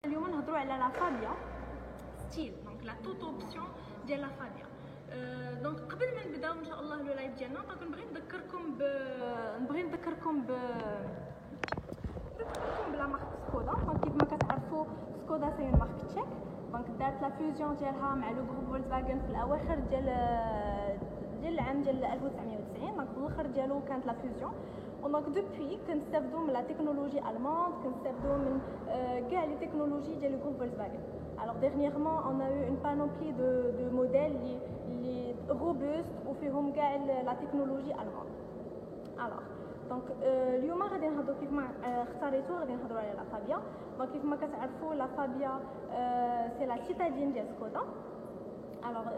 اليوم نهضروا على لا فابيا ستيل، دونك لا توت اوبسيون ديال لا فابيا. دونك قبل ما نبداو ان شاء الله لو لايف ديالنا نبغي نذكركم بلا مارك سكودا. دونك كيف ما كتعرفوا سكودا سي مارك تشيك، دونك دارت لا فيوزيون ديالها مع لو جروب فولكسفاغن في الاواخر ديال العام ديال 1990. دونك الاخر ديالو كانت لا فيوزيون. دونك دوبوي كنستافدوا من لا تكنولوجي الماند، كنستافدوا من كاع لي تكنولوجي ديال لو جروب فولكسفاغن. Alors dernièrement on a eu une panoplie de modèles les robustes وفيهم كاع لا تكنولوجي الماند. Alors دونك اليوم غادي نهضروا كيف ما اختاريتو، غادي نهضروا على لا فابيا. دونك كيف ما كتعرفوا لا فابيا سي لا سيتادين ديال سكودا. Alors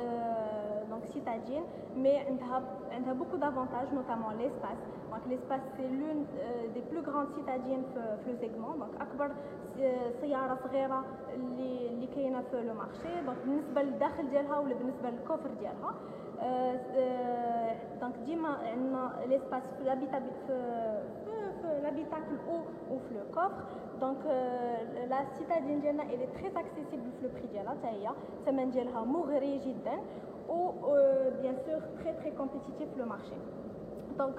donc citadine, mais elle a beaucoup d'avantages, notamment l'espace. Donc l'espace c'est l'une des plus grandes citadines في le segment. Donc أكبر سيارة صغيرة اللي كاينة في لو مارشي. donc بالنسبة للداخل ديالها ولا بالنسبة للكوفر ديالها. donc ديما عندنا l'espace في l'habitacle ou في le coffre. donc la citadine ديالنا elle est très accessible في le prix ديالها حتى هي الثمن ديالها مغري جدا و bien sûr très très compétitif في le marché. donc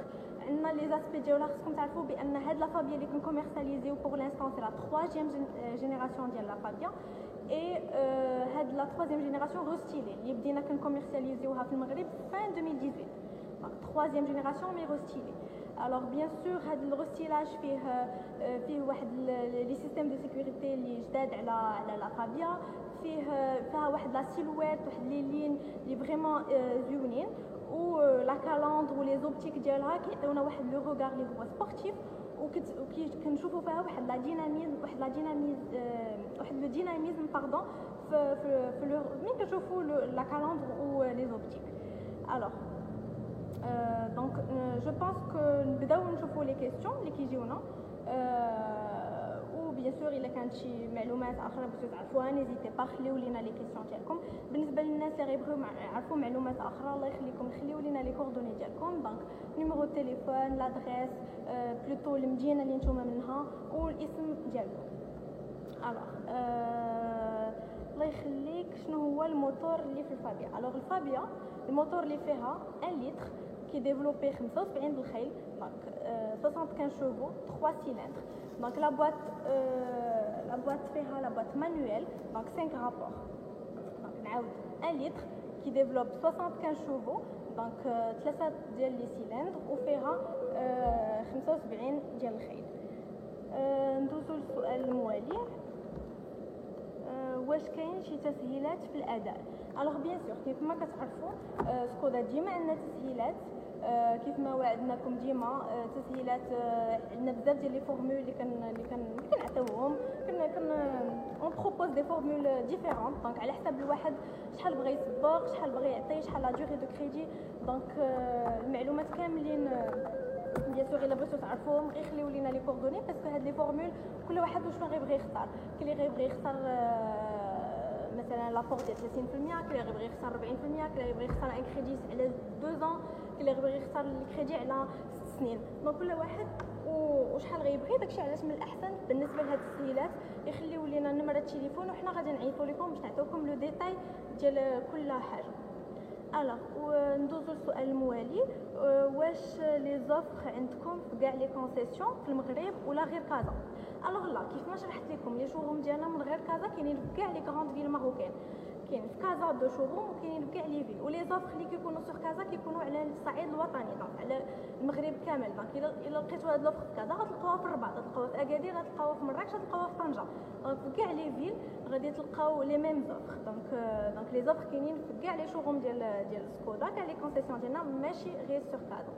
عندنا لي زاسبي ديالها. خصكم تعرفوا بان هاد لا فابيا اللي كنكوميرساليزيو بور لانستون سي لا 3e جينيراسيون ديال لا فابيا. اي هاد لا 3e جينيراسيون روستيلي اللي بدينا كنكوميرساليزيوها في المغرب fin 2018. donc 3e génération mais restylée. alors bien sûr هذا الرستيلاج فيه واحد لي سيستيم دو سيكوريتي اللي جداد على لا فابيا. فيها واحد لا سيلويت، واحد لي لين اللي فريمون زوينين، و لا كالندر و لي زوبتيك ديالها كيعطيونا واحد لو روغار اللي هو سبورتيف، كنشوفوا فيها واحد لو ديناميزم باردون في ملي كنشوفوا لا كالندر و لي زوبتيك. alors donc je pense que نبداو نشوفوا لي كيسيون اللي كيجيونا. و بيان سور الا كانت شي معلومات اخرى بغيتو تعرفوها نيزيتي با خليو لينا لي كيسيون ديالكم. بالنسبه للناس اللي غيبغيو يعرفوا معلومات اخرى الله يخليكم خليو لينا لي كوردوني ديالكم. دونك نيميرو تليفون، لادريس، بلوتو المدينه اللي نتوما منها والاسم ديالكم. alors الله يخليك شنو هو الموتور اللي في الفابيا. alors الفابيا الموتور اللي فيها 1 لتر qui est développé 75 بالخيل. donc 75 chevaux 3 cylindres. donc la boîte فيها la boîte manuelle, donc 5 rapports. donc نعاود 1 litre qui développe 75 chevaux, donc 3 ديال لي سيلندر وفيها 75 ديال الخيل. ندوزو للسؤال الموالي. واش كاين شي تسهيلات في الاداء؟ الوغ بيان سور كيف ما كتعرفوا سكودا ديما عندنا تسهيلات. كيف ما وعدناكم ديما تسهيلات. عندنا بزاف ديال لي فورمول اللي كنعطيوهم. اون بروبوز دي فورمول ديفيرونت، دونك على حسب الواحد شحال بغى يصبر، شحال بغى يعطي، شحال لا دوري دو كريدي. دونك المعلومات كاملين بيان سور الا بغيتو تعرفوهم غير خليو لينا لي كوردوني، باسكو هاد لي فورمول كل واحد وشنو غيبغي يختار. كاين اللي غيبغي يختار مثلا لابور ديال 30%، كاين اللي غيبغي يختار 40%، كاين اللي غيبغي يختار ان كريدي على 2 ans، كاين اللي غيبغي يختار الكريدي على 6 سنين. دونك كل واحد وشحال غيبغي. داكشي علاش من الاحسن بالنسبه لهاد التسهيلات يخليو لينا نمره التليفون وحنا غادي نعيطوا لكم باش نعطيوكم لو ديتاي ديال كل حاجه. وندوزو للسؤال الموالي. واش لي زوفر عندكم في كاع لي كونسيسيون في المغرب ولا غير كازا؟ لا كيف ما شرحت لكم لي شوروم ديالنا من غير كازا كاينين في كاع لي كروند فيل ماروكين. كاين في كازا دو شوروم وكاينين في كاع لي فيل. ولي زوفر اللي كيكونوا سور كازا كيكونوا على الصعيد الوطني، دونك على المغرب كامل. دونك الا لقيتوا هاد لوفر في كازا غتلقاوها في الرباط، غتلقاوها في اكادير، غتلقاوها في مراكش، غتلقاوها في طنجه. دونك في كاع لي فيل غادي تلقاو لي ميم زوفر. دونك لي زوفر كاينين في كاع لي شوروم ديال سكودا، كاع لي كونسيسيون ديالنا ماشي غير سور كازا.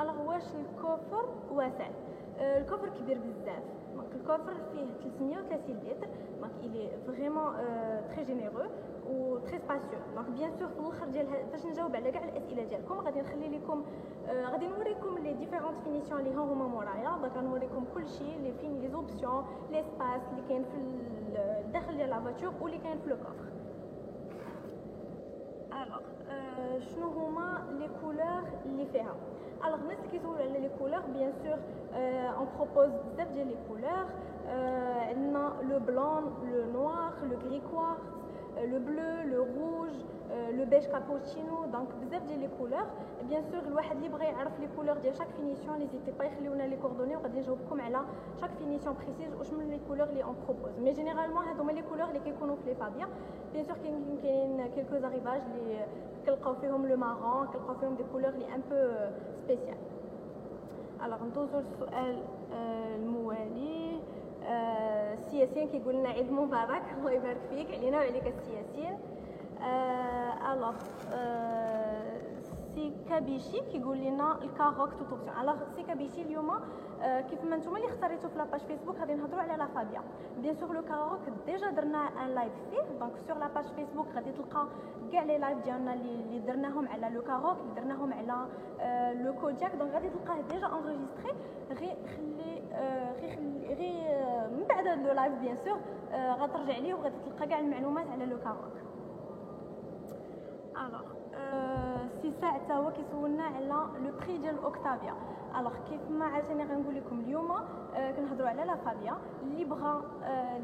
الوغ واش الكوفر واسع؟ الكوفر كبير بزاف. دونك الكوفر فيه 330 لتر. دونك il est vraiment très généreux و très spacieux. دونك بيان سور في الاخر ديال باش نجاوب على كاع الاسئله ديالكم غادي نخلي لكم غادي نوريكم لي ديفيرونت فينيسيون اللي هما مورايا. دونك غنوريكم كلشي لي فين لي زوبسيون لي سباس اللي كاين في الداخل ديال لا فواتور واللي كاين في لو كوفر. الوغ شنو هما لي كولور اللي فيها؟ الوغ الناس اللي كيسولوا على لي كولور بيان سور اون بروبوز بزاف ديال لي كولور. عندنا لو بلون لو نوار لو غري كوارتز لو بلو لو روج لو بيج كابوتشينو. دونك بزاف ديال لي كولور. بيان سور الواحد اللي بغى يعرف لي كولور ديال شاك فينيسيون نيزيتي با يخليونا لي كوردوني وغادي نجاوبكم على شاك فينيسيون بريسيز واش من لي كولور لي اون بروبوز. مي جينيرالمون هادو هما لي كولور اللي كيكونوا في لي فابيا. بيان سور كاين كيلكو زاريفاج اللي كنلقاو فيهم لو مارون كنلقاو فيهم دي كولور لي ان بو سبيسيال. الوغ ندوزو للسؤال الموالي. السياسيين كيقول لنا عيد مبارك الله يبارك فيك علينا وعليك السياسيين. الوغ سي كابيشي كيقول لنا الكاروك توت اوبسيون. الوغ سي كابيشي اليوم كيف ما نتوما اللي اختاريتو في لاباج فيسبوك غادي نهضروا على لا فابيا. بيان سور لو كاروك ديجا درنا ان لايف فيه. دونك سور لاباج فيسبوك غادي تلقى كاع لي لايف ديالنا اللي درناهم على لو كاروك اللي درناهم على لو كودياك. دونك غادي تلقاه ديجا انغيستري. غير من بعد هاد لو لايف بيان سور غترجع ليه وغادي تلقى كاع المعلومات على لو كاروك. الوغ سي ساعه حتى هو كيسولنا على لو بري ديال اوكتافيا. الوغ كيف ما عاوتاني غنقول لكم اليوم كنهضروا على لا فابيا. اللي بغى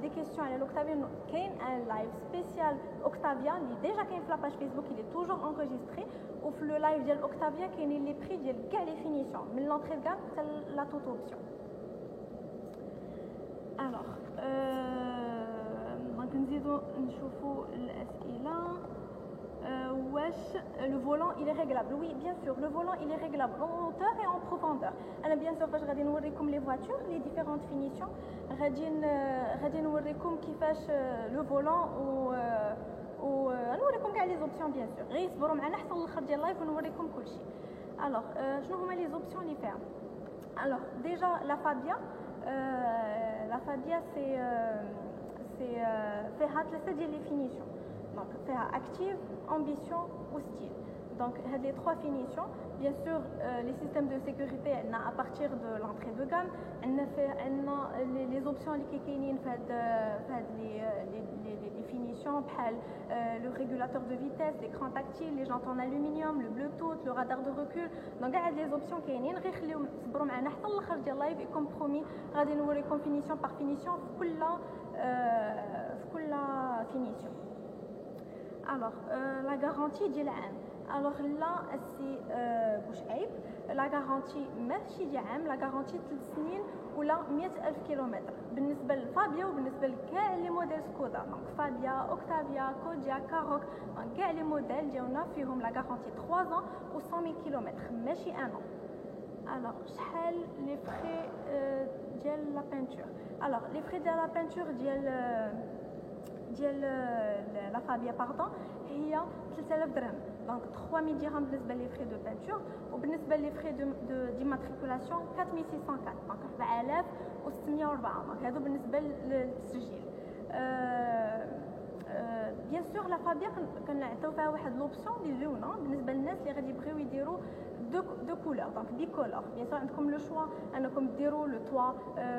دي كيسيون على لوكتافيا كاين ان لايف سبيسيال اوكتافيا اللي ديجا كاين في لاباج فيسبوك اللي توجور انغيستري. وفي لو لايف ديال اوكتافيا كاينين لي بري ديال كاع لي فينيسيون من لونطري دو غام حتى لا توت اوبسيون. الوغ دونك نزيدو نشوفوا الاسئله. واش لو فولون il est réglable. Oui bien sûr le volant il est réglable en hauteur et en profondeur. انا bien sûr فاش غادي نوريكم لي فواتور لي ديفيرونت فينيسيون غادي نوريكم كيفاش لو فولون و نوريكم كاع لي زوبسيون. بيان سور غير صبروا معنا حتى الاخر ديال اللايف ونوريكم كلشي. الوغ شنو هما لي زوبسيون اللي فيها؟ الوغ ديجا لا فابيا سي فيها ثلاثه ديال لي فينيسيون. دونك فيها اكتيف امبيسيون و ستيل. دونك هاد لي 3 فينيسيون بيان سور لي سيستيم دو سيكوريتي عندنا ا بارتير دو لونطري دو غام. عندنا لي زوبسيون اللي كاينين في هاد لي فينيسيون بحال لو ريغولاتور دو فيتيس l'écran tactile les jantes en aluminium le bluetooth le radar de recul. دونك هاد لي زوبسيون كاينين. غير خليو صبروا معنا حتى الاخر ديال اللايف يكون برومي غادي نوريكم فينيسيون بار فينيسيون في كل فينيسيون. الوغ لا غارونتي ديال عام. الوغ لا سي واش عيب لا غارونتي ماشي ديال عام. لا غارونتي 3 سنين ولا 100,000 كيلومتر بالنسبه للفابيا وبالنسبه لكاع لي موديل سكودا. دونك فابيا اوكتافيا كوديا كاروك كاع لي موديل ديالنا فيهم لا غارونتي 3 ans و 100,000 كيلومتر ماشي 1 an. الوغ شحال لي فري ديال لا بينتور؟ الوغ لي فري ديال لا بينتور ديال لا فابيا باردون هي 3000 درهم. دونك 3000 درهم بالنسبه لي فري دو بينتور وبالنسبه لي فري دو ديماتريكولاسيون 4604. دونك 4604. دونك هادو بالنسبه للتسجيل. بيان سور لا فابيا كنعطيو فيها واحد لوبسيون اللي زوينه بالنسبه للناس اللي غادي يبغيو يديروا دو كولور. دونك بيكولور بيان سور عندكم لو شوا انكم ديروا لو توا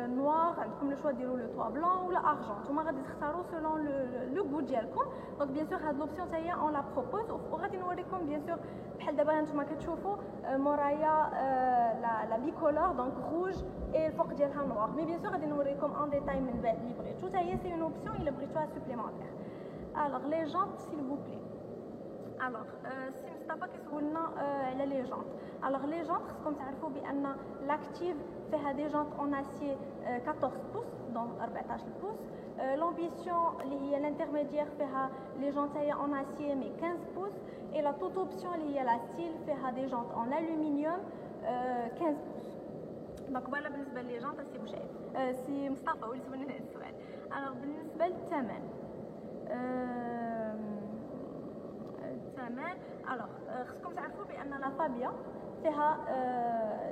نوار عندكم لو شوا ديروا لو توا بلون ولا ارجون. نتوما غادي تختاروا سولون لو غو ديالكم. دونك بيان سور هاد لوبسيون حتى هي اون لا بروبوز وغادي نوريكم بيان سور بحال دابا نتوما كتشوفوا مورايا لا بيكولور دونك روج اي الفوق ديالها نوار. مي بيان سور غادي نوريكم ان ديتاي من بعد اللي بغيتو. حتى هي سي اون اوبسيون الا بغيتوها سوبليمونتير. الوغ لي جونت سيل فو بلي. الوغ سي مصطفى كيسولنا على لي جونت. الوغ لي جونت خصكم تعرفوا بان لاكتيف فيها دي جونت اون اسيي 14 بوس دونك 14 بوس. لامبيسيون اللي هي الانترميديير فيها لي جونت هي اون اسيي مي 15 بوس. اي لا توت اوبسيون اللي هي لا ستيل فيها دي جونت اون الومنيوم 15 بوس. دونك فوالا بالنسبه لي جونت سي بوشايف سي مصطفى هو اللي سولنا هذا السؤال. الوغ بالنسبه للثمن الوغ خصكم تعرفوا بان لا فابيا فيها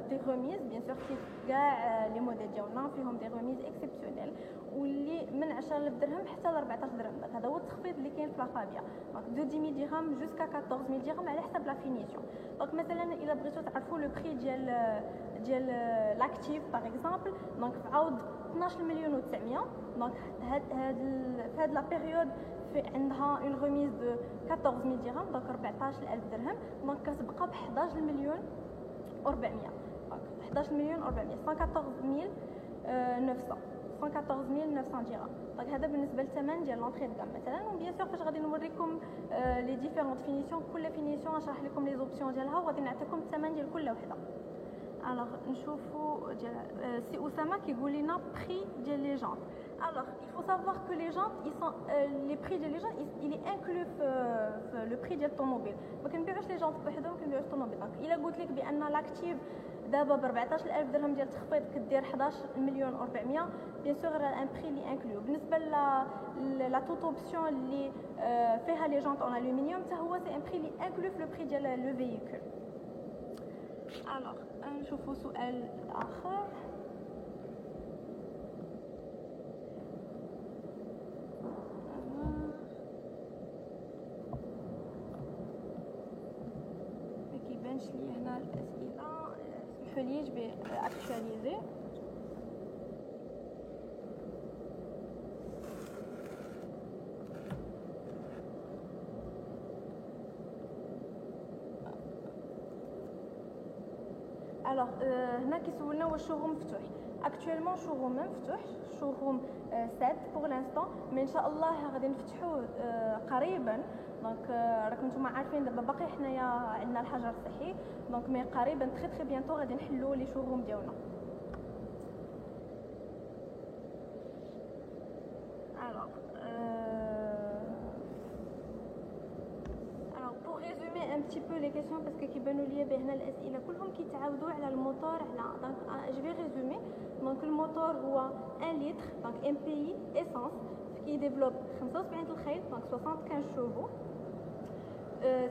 دي ريميز بيان سور كيف كاع لي موديل ديالنا فيهم دي ريميز اكسبسيونيل واللي من 10,000 درهم حتى ل 14 درهم. دونك هذا هو التخفيض اللي كاين في لا فابيا. دونك دو 10,000 درهم جوسكا 14,000 درهم على حسب لا فينيسيون. دونك مثلا الا بغيتو تعرفوا لو بري ديال لاكتيف باغ اكزومبل دونك في عوض 12 مليون و 900. دونك في هاد لا بيريود عندها اون ريميز دو 14,000 درهم دونك 14,000 درهم. دونك كتبقى ب 11 مليون و 400. دونك 11 مليون و 400 114,900 114900 درهم. دونك هذا بالنسبه للثمن ديال لونطري دو غام مثلا. وبيان سور فاش غادي نوريكم لي ديفيرونت فينيسيون، كل فينيسيون غنشرح لكم لي زوبسيون ديالها وغادي نعطيكم الثمن ديال كل وحده. الوغ نشوفوا ديال سي اسامه كيقول لنا بري ديال لي جونط. Alors, il faut savoir que les jantes, les prix de les jantes, il est inclus le prix de l'automobile. ما كنبيعوش لي جونط بوحدهم، كنبيعوش الطوموبيل. دونك الا قلت لك بان لاكتيف دابا ب 14000 درهم ديال التخفيض كدير 11 مليون و400، بيان سور راه ان بري لي انكلو. بالنسبه لا توت اوبسيون اللي فيها لي جونط اون الومنيوم حتى هو سي ان بري لي انكلو في لو بري ديال لو فييكول. الوغ نشوفوا سؤال اخر. لي هنا الاسئله، اسمحوا لي جو اكtualiser. الوغ هنا كيسولنا واش الشوروم مفتوح. اكطوالمون شوروم مفتوح، شوروم 7 بور لانستون، مي ان شاء الله غادي نفتحوه قريبا. دونك راكم نتوما عارفين دابا باقي حنايا عندنا الحجر الصحي، دونك مي قريبا تري بيانتو غادي نحلوا لي شوروم ديالنا. الوغ بور ريزومي ان بتي بو لي كيسيون باسكو كيبانوا ليا بهنا الاسئله كلهم كيتعاودوا على الموتور. على دونك جو في ريزومي. دونك الموتور هو 1 لتر، دونك ام بي اي اسانس كي ديفلوب 75 الخيل، دونك 75 شوفو.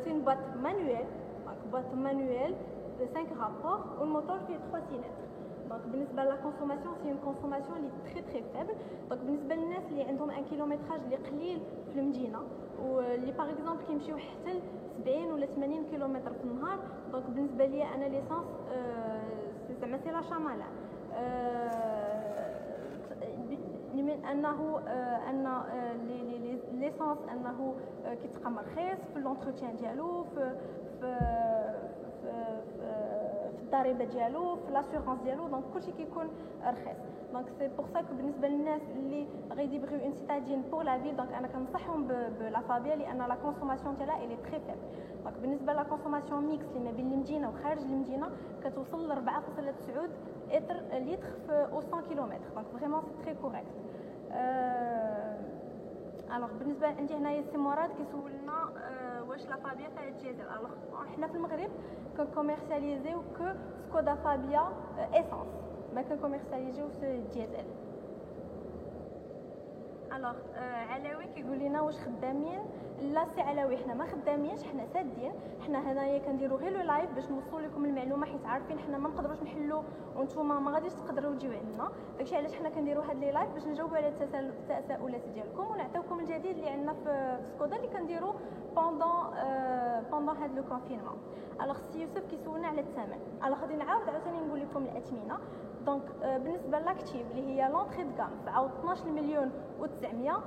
C'est une boîte manuelle, donc boîte manuelle de 5 rapports, où le moteur fait 3 cylindres. Donc بالنسبة la consommation, c'est une consommation qui est très très faible. Donc بالنسبة للناس اللي عندهم un kilométrage اللي قليل في المدينة واللي باغ اكزومبل كيمشيو حتى ل 70 ولا 80 كيلومتر في النهار، دونك بالنسبة لي انا ليسانس زعما سي لا شامالا. من انه ان ليسانس انه كيتقام رخيص في لونتروتيان ديالو، في الضريبه ديالو، في لاسيغونس ديالو، دونك كلشي كيكون رخيص. دونك سي بور سا كو بالنسبه للناس اللي غادي يبغيو اون سيتادين بور لا فيل، دونك انا كنصحهم بلا فابيا لان لا كونسوماسيون ديالها الي تري فيبل. دونك بالنسبه لا كونسوماسيون ميكس اللي ما بين المدينه وخارج المدينه كتوصل ل 4.9 لتر في او 100 كيلومتر، دونك فريمون سي تري كوريكت. الوغ بالنسبه عندي هنايا سي مراد كيسولنا واش لا فابيا فيها ديزل. الوغ حنا في المغرب كنكوميرسياليزيو كو سكودا فابيا اسانس، ما كنكوميرسياليزيو ديزل. الوغ علاوي كيقول لنا واش خدامين. لا سي علاوي حنا ما خدامينش، حنا سادين. حنا هنايا كنديروا غير لو لايف باش نوصلوا لكم المعلومه، حيت عارفين حنا ما نقدروش نحلوا وانتوما ما غاديش تقدروا تجيو عندنا. داكشي علاش حنا كنديروا هاد لي لايف باش نجاوبوا على التساؤلات ديالكم ونعطيوكم الجديد اللي عندنا في سكودا اللي كنديروا بوندون هاد لو كونفينمون. الوغ سي يوسف كيسولنا على الثمن. الوغ غادي نعاود عاوتاني نقول لكم الاثمنه. دونك بالنسبه لاكتيف اللي هي لونطري دو غام في عاود 12 مليون و900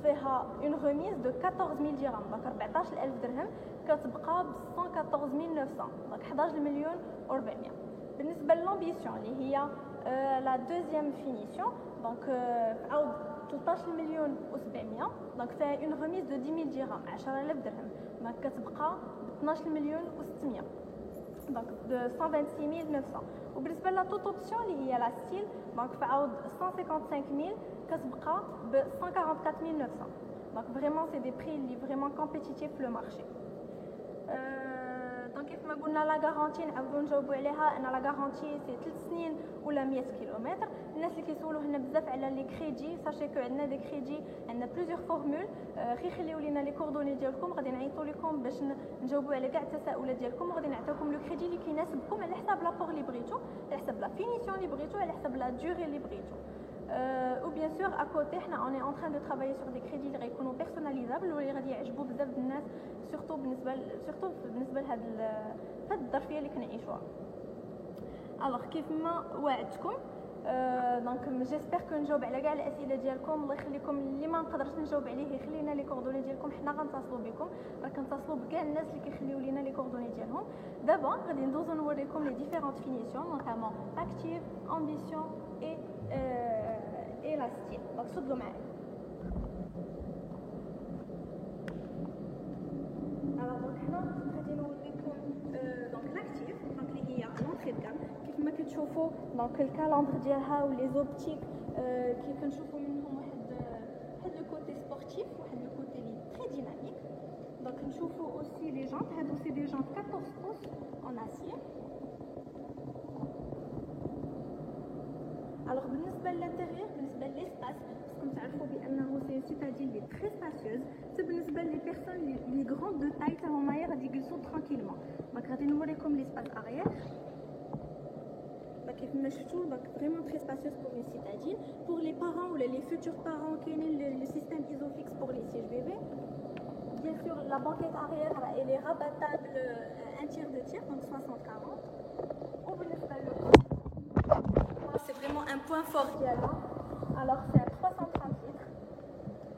فيها اون ريميز دو 14000 درهم، دونك 14000 درهم كتبقى ب 114900، دونك 11 مليون و400. بالنسبه للامبيسيون اللي هي لا دوزيام فينيسيون، دونك في عاود 13 مليون و700، دونك فيها اون ريميز دو 10000 درهم 10000 درهم، دونك كتبقى ب 12 مليون و600، دونك ب 126900. وبالنسبه لا توت اوبسيون اللي هي لا ستيل، دونك في عاود 155000 كتبقى ب 144900. دونك فريمون سي دي بري اللي فريمون كومبيتيتيف في لو مارشي. دونك كيف ما قلنا لا غارونتي نعاودو نجاوبوا عليها، ان لا غارونتي سي 3 سنين ولا 100 كيلومتر. الناس اللي كيسولوا هنا بزاف على لي كريدي، ساشي كو عندنا دي كريدي، عندنا بليزيور فورمول. غير خليو لينا لي كوردوني ديالكم، غادي نعيطوا لكم باش نجاوبوا على كاع التساؤلات ديالكم، وغادي نعطيوكم لو كريدي اللي كيناسبكم على حساب لابور اللي بغيتو، على حساب لا فينيسيون اللي بغيتو، على حساب لا دوري اللي بغيتو. ou bien sûr à côté حنا on est en train de travailler sur des crédits اللي غيكونوا personnalisables واللي غادي يعجبوا بزاف د الناس، سورتو بالنسبه لهاد الظرفيه اللي كنعيشوها. الوغ كيف ما وعدتكم دونك جيسبر كو نجاوب على كاع الاسئله ديالكم. الله يخليكم، اللي ما نقدرش نجاوب عليه يخلينا لي كوردوني ديالكم، حنا غنتصلوا بكم، راه كنتصلوا بكاع الناس اللي كيخليو لينا لي كوردوني ديالهم. دابا غادي ندوزو نوريكم لي ديفيرونت فينيسيون، نوتامون اكتيف، امبيسيون اي et la style. Donc صدوا معايا. Alors donc هنا غادي نوريكم donc l'actif donc اللي هي l'entrée de gamme كيف ما كتشوفوا donc الكالندر ديالها ولي زوبتيك كي كنشوفوا منهم واحد لو كوتي سبورتيف واحد لو كوتي لي تري ديناميك. Donc نشوفوا aussi les jantes هادو سي دي jantes 14 pouces en acier. Alors بالنسبه للانتيريور بالنسبه للاسباس خصكم تعرفوا بانه سي سيتادين لي تري سباسيوز سي بالنسبه لي بيرسون لي غروند دو تاي تا هما غادي يجلسوا ترانكيلمون. دونك غادي نوريكم ليسباس اريير كيف ما شفتوا دونك فريمون تري سباسيوز بور لي سيتادين بور لي بارون ولا لي فوتور بارون كاينين لو سيستيم ايزوفيكس بور لي سيج بيبي. Bien sûr, la banquette arrière, elle est rabattable un tiers de tir, donc 60-40. C'est vraiment un point fort d'Yala. Alors, c'est un 330 litres,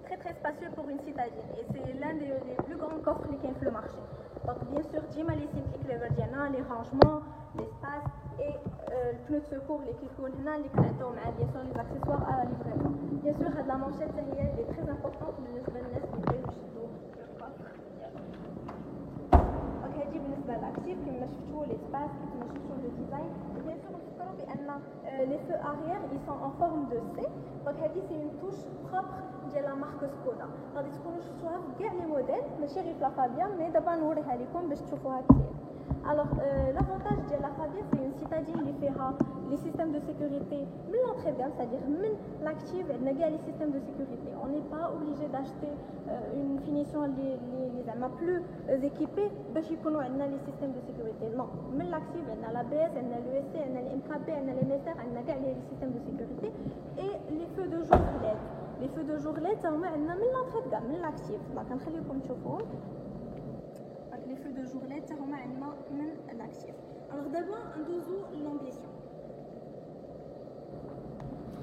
très très spacieux pour une citadine. Et c'est l'un des plus grands coffres qui ont le marché. Donc, bien sûr, Jim a les simpliques, les rangements, l'espace et le pneu de secours, les kifounes, les créateurs, bien sûr, les accessoires à la livraison. Bien sûr, la manchette, elle est très importante, mais le هادي بالنسبه للاكتيف كما شفتوا ليسباس كما شفتوا لو ديزاين. بيان سور نفكروا بان لي فو اريير اي سون ان فورم دو سي. دونك هادي سي اون توش بروبر ديال لا مارك سكودا غادي تكونوا شفتوها في كاع لي موديل ماشي غير في لا فابيا مي دابا نوريها لكم باش تشوفوها كثير. الوغ لافونتاج ديال لا فابيا سي اون سيتادين اللي فيها لي سيستيم دو سيكوريتي من لونطري ديال سادير من لاكتيف عندنا كاع لي سيستيم دو سيكوريتي. اون ني با اوبليجي داشتي اون فينيسيون لي زعما بلو ايكيبي باش يكونوا عندنا لي سيستيم دو سيكوريتي. نو من لاكتيف عندنا لا بي اس عندنا لو اس سي عندنا الام كي بي عندنا لي ميسر عندنا كاع لي سيستيم دو سيكوريتي. اي لي فو دو جور ليد لي فو دو جور ليد هما عندنا من لونطري كاع من لاكتيف. دونك غنخليكم تشوفوهم. Les feux de journée هما عندنا من l'actif. Alors d'abord ندوزو l'ambition.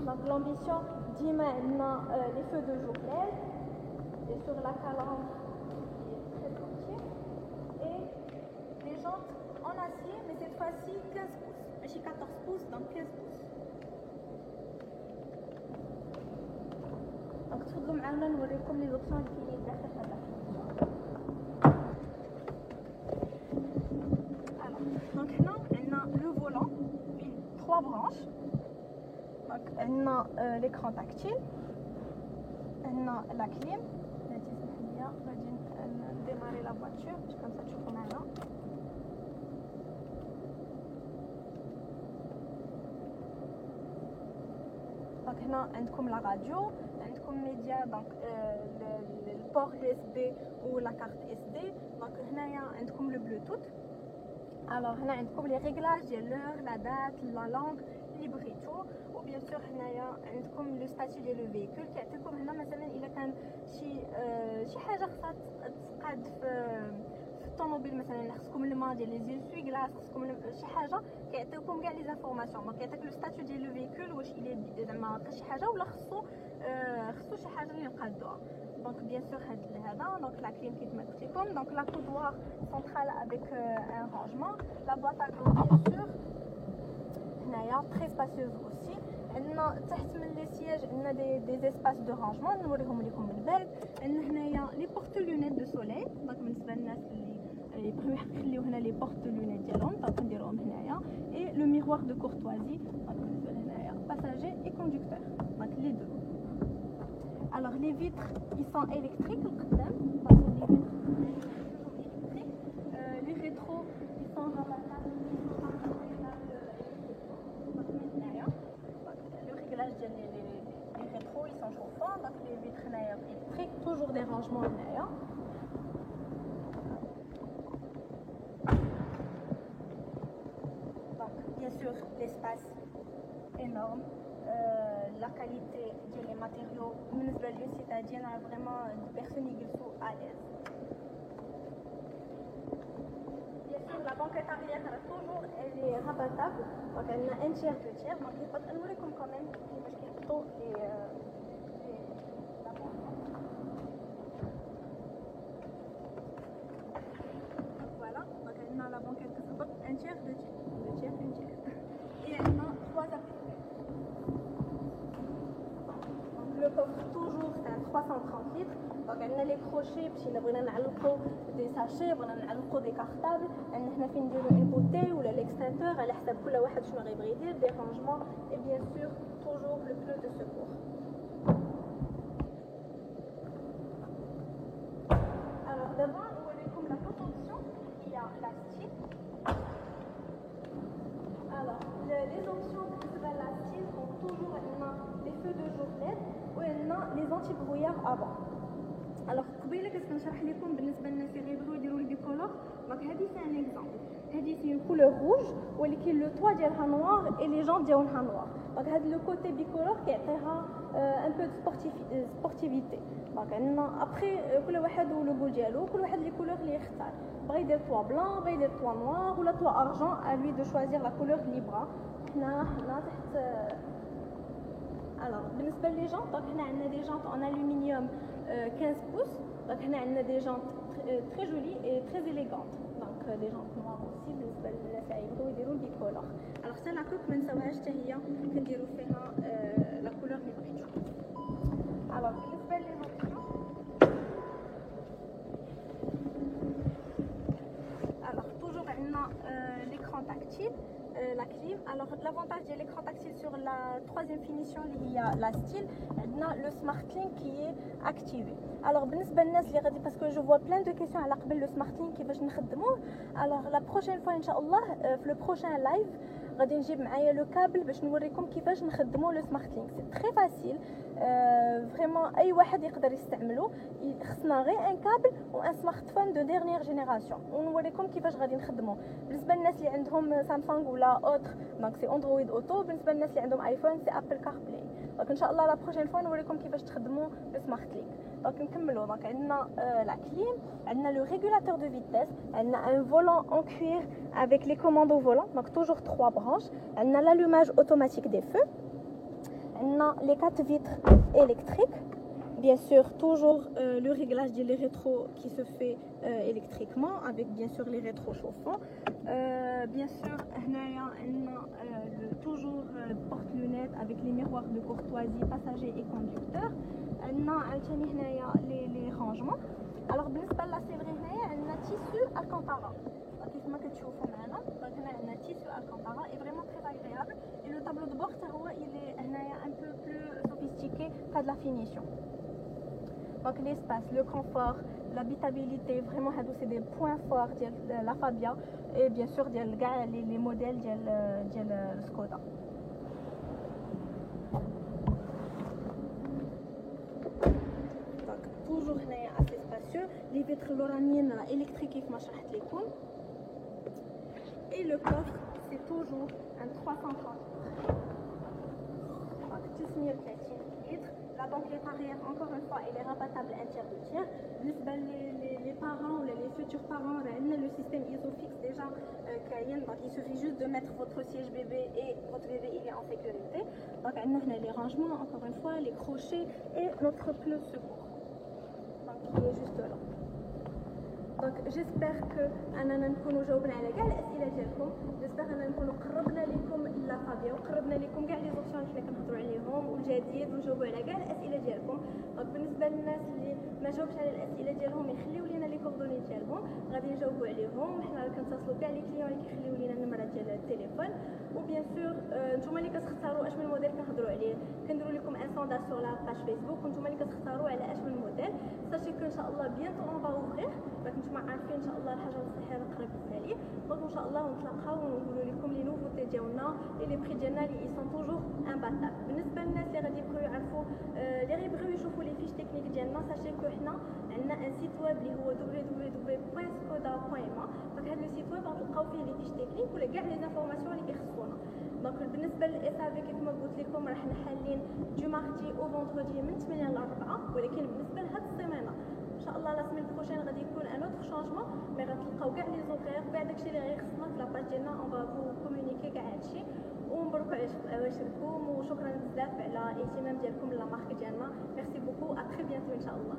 Donc l'ambition ديما عندنا les feux de journée et sur la calandre qui est très sportive et les jantes en acier mais cette fois-ci 15 pouces. ماشي 14 pouces donc 15 pouces. Donc تفضلوا معانا نوريكم les options اللي كاينين داخل هذا. Donc là, on a le volant, puis 3 branches. Donc on a l'écran tactile, on a la clim. On va démarrer la voiture, comme ça tu vois maintenant. Donc là, on a la radio, on a média, donc le port USB ou la carte SD. Donc là, on a le Bluetooth. Alors هنا عندكم لي ريغلاج ديال l'heure la date la langue ليبريتو وبيان سور هنايا عندكم لو ستاتيو ديال لو فيكول كيعطيكم هنا مثلا الا كان شي حاجه خاصها تقاد في الطوموبيل مثلا خصكم الماء ديال لي زيسوي كلاص خصكم شي حاجه كيعطيوكم كاع لي زانفورماسيون. دونك كيعطيك لو ستاتيو ديال لو فيكول واش الى زعما لقى شي حاجه ولا خصو شي حاجه اللي نقادوها. Donc bien sûr هذا donc la clim كيف ما قلت لكم. Donc la coudoir centrale avec un rangement, la boîte à gants bien sûr هنايا très spacieuse aussi. عندنا تحت من لي سياج عندنا des espaces de rangement نوريهم لكم من بعد. عندنا هنايا لي بورت لونيت دو سوليل. دونك بالنسبه للناس اللي يبغيو يخليو هنا لي بورت لونيت ديالهم دونك نديروهم هنايا. et le miroir de courtoisie دونك بالنسبه لهنايا passager et conducteur donc les deux. Alors les vitres ils sont électriques القدام donc les vitres électriques. Les rétros ils sont rabattables le réglage des rétros ils sont chauffants. Donc les vitres électriques toujours des rangements هنايا. Donc bien sûr l'espace énorme. La qualité des matériaux بالنسبه للسيتادين vraiment des personnes يجلسوا à l'aise. Bien sûr la banquette arrière toujours elle est rabattable donc elle a un tiers de tiers donc il faut نوريكم quand même كيفاش كيحطوا la banquette. Donc voilà donc elle a la banquette كتهبط un tiers de tiers et elle a 3 appuis. vitre. دونك عندنا لي كروشي باش الا بغينا نعلقوا دي ساشي بغينا نعلقوا دي كارطابل عندنا هنا فين نديروا اون بوتي ولا ليكستانتور على حسب كل واحد شنو غيبغي يدير دي رانجمون اي بيان سور توجور لو بلو دو سيكور. Alors d'abord نوريكم لا بروتونسيون هي لا ستيل. Alors les options بالنسبه لا ستيل sont toujours عندنا les feux de jour LED وعندنا les anti-brouillard avant. Alors قبيله كنت كنشرح لكم بالنسبه للناس اللي غيبغيو يديروا البيكولور دونك هذه سي ان اكزامبل. هذه سي كولور روج ولكن لو توا ديالها نوار اي لي جون ديالها نوار دونك هذا لو كوتي بيكولور كيعطيها ان بو سبورتيفيتي. دونك عندنا ابخي كل واحد ولوغو ديالو كل واحد لي كولور اللي يختار بغا يدير توا بلان بغا يدير توا نوار ولا توا ارجون ا لوي دو شوازير لا كولور اللي بغا. حنا تحت Alors بالنسبه لي جونط دونك هنا عندنا دي جونط en aluminium 15 pouces دونك هنا عندنا دي جونط très jolies et très élégantes donc des jantes noires aussi بالنسبه للناس اللي يبغيو يديروا البيكولور. alors حتى لاكوك ما نساوهاش حتى هي كنديروا فيها لا كولور اللي بغيتو. alors بالنسبه لي زوبسيون alors toujours عندنا l'écran tactile la clim. Alors l'avantage de l'écran tactile sur la troisième finition il y a la style عندنا le smart link qui est activé. Alors بالنسبه للناس اللي غادي parce que je vois plein de questions على قبل le smart link كيفاش نخدموه. alors la prochaine fois ان شاء الله في le prochain live غادي نجيب معايا لو كابل باش نوريكم كيفاش نخدموا لو سمارت لينك. سي تري فاسيل فريمون اي واحد يقدر يستعملو. خصنا غير ان كابل و ان سمارت فون دو ديرنيير جينيراسيون ونوريكم كيفاش غادي نخدموا. بالنسبه للناس اللي عندهم سامسونج ولا اوتر دونك سي اندرويد اوتو. بالنسبه للناس اللي عندهم ايفون سي ابل كار بلاي. دونك ان شاء الله لا بروشين فوا نوريكم كيفاش تخدموا لو سمارت لينك. دونك نكملوا. دونك عندنا لا كليم عندنا لو ريغولاتور دو فيتيس عندنا ان فولون en cuir avec les commandes au volant donc toujours 3 branches. On a l'allumage automatique des feux. On a les 4 vitres électriques. Bien sûr, toujours le réglage des rétros qui se fait électriquement avec bien sûr les rétros chauffants. Bien sûr, on a toujours porte-lunettes avec les miroirs de courtoisie passagers et conducteurs. On a les rangements. Alors, بالنسبة للسيفري هنايا عندنا تيسو الكانتارا كيف ما كتشوفوا معنا. دونك هنا عندنا تيسو الكانتارا اي فريمون تري اغريابل اي لو طابلو دو بور حتى هو الي هنايا ان بو بلو سوفيستيكي فهاد لا فينيسيون. دونك ليسباس لو كونفور لابيتابيليتي فريمون هادو سي دي بوين فور ديال لا فابيا اي بيان سور ديال كاع لي موديل ديال سكودا. toujours هنايا assez spacieux. Les vitres l'oranine électrique كيف ما شرحت لكم. Et le coffre c'est toujours un 330 donc 930 litres. La banquette arrière encore une fois elle est rabattable inter-routière. بالنسبة les parents ou les futurs parents عندنا le système ISOFIX déjà كاين donc il suffit juste de mettre votre siège bébé et votre bébé il est en sécurité. donc عندنا هنا les rangements encore une fois les crochets et notre pneu secours qui est juste là. Donc j'espère que أننا نكونوا جاوبنا على كاع الأسئلة ديالكم. j'espère أننا نكونوا قربنا لكم لا فابيا وقربنا لكم كاع لي زوبسيون اللي حنا كنهضروا عليهم والجديد ونجاوبوا على كاع الأسئلة ديالكم. دونك بالنسبة للناس اللي ما جاوبش على الأسئلة ديالهم يخليو لينا لي كوردوني ديالهم غادي نجاوبوا عليهم. حنا كنتصلوا كاع لي كليون اللي كيخليو لينا النمرة ديال التليفون. وبيان سور نتوما اللي كتختاروا اش من موديل كنهضروا عليه كنديروا لكم ان سونداج سور لا باج فيسبوك ونتوما اللي كتختاروا على اش من موديل. ساشي كو ان شاء الله بيانتو اون با اوفرير دونك نتوما عارفين ان شاء الله الحاجه الصحيه قريب عليه. دونك ان شاء الله نتلاقاو ونقولوا لكم لي نوفوتي ديالنا لي بري ديالنا اللي سون توجور امباتاب. بالنسبه للناس اللي غادي يبغيو يعرفوا اللي غيبغيو يشوفوا لي فيش تكنيك ديالنا ساشي كو حنا عندنا ان سيت ويب اللي هو www.skoda.ma. دونك هذا السيت ويب غتلقاو فيه لي فيش تكنيك ولا كاع لي انفورماسيون اللي كيخصونا. دونك بالنسبه للاس افي كيف ما قلت لكم راه حنا حالين دو مارتي او فوندردي من 8 ل 4 ولكن بالنسبه لهاد السيمانه ان شاء الله لا سيمين بروشين غادي يكون ان اوتر شانجمون مي غتلقاو كاع لي زوفير كاع داكشي اللي غيخصنا في لاباج ديالنا اون فو كومونيكي كاع هادشي. ومبروك عواشركم وشكرا بزاف على الاهتمام ديالكم لا مارك ديالنا. ميرسي بوكو ا تري بيانتو ان شاء الله.